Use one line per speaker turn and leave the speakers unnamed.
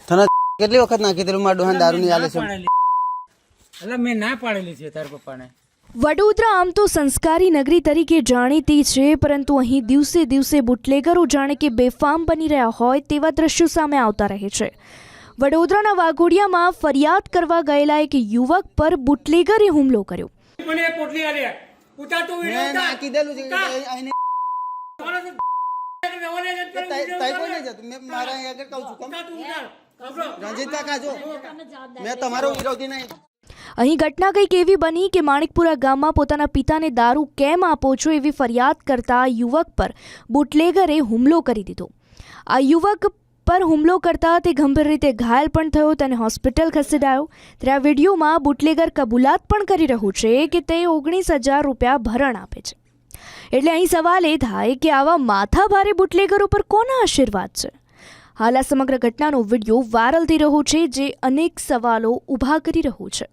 તને કેટલી વખત નાખી તેલું માર ડોહાન દારૂ ની આલે છે
એટલે મેં ના પાડેલી છે તાર પપ્પાને।
વડોદરા આમ તો સંસ્કારી નગરી તરીકે જાણીતી છે, પરંતુ અહીં દિવસે દિવસે બુટલેગરો જાણે કે બેફામ બની રહ્યા હોય તેવા દ્રશ્યો સામે આવતા રહે છે। વડોદરાના વાઘોડિયામાં ફરિયાદ કરવા ગયેલા એક યુવક પર બુટલેગરે હુમલો કર્યો।
મને એક પોટલી આલે ઉતાર તું
મેં
વિડિયો
નાખી દેલું છે આઈને તઈ કોઈ નહીં જતું મેં મારા અહીં આગળ કહું છું કમ રંજીત કાકા જો મેં તમારો વિરોધી નહીં।
અહીં ઘટના કંઈક એવી બની કે માણિકપુરા ગામમાં પોતાના પિતાને દારૂ કેમ આપો છો એવી ફરિયાદ કરતા યુવક પર બુટલેગરે હુમલો કરી દીધો। આ યુવક પર હુમલો કરતા તે ગંભીર રીતે ઘાયલ પણ થયો, તેને હોસ્પિટલ ખસેડાયો। ત્યારે આ વિડીયોમાં બુટલેગર કબૂલાત પણ કરી રહ્યું છે કે તે 19,000 રૂપિયા ભરણ આપે છે। એટલે અહીં સવાલ એ થાય કે આવા માથાભારે બુટલેગરો પર કોના આશીર્વાદ છે? હાલ આ સમગ્ર ઘટનાનો વિડીયો વાયરલ થઈ રહ્યો છે, જે અનેક સવાલો ઊભા કરી રહ્યો છે।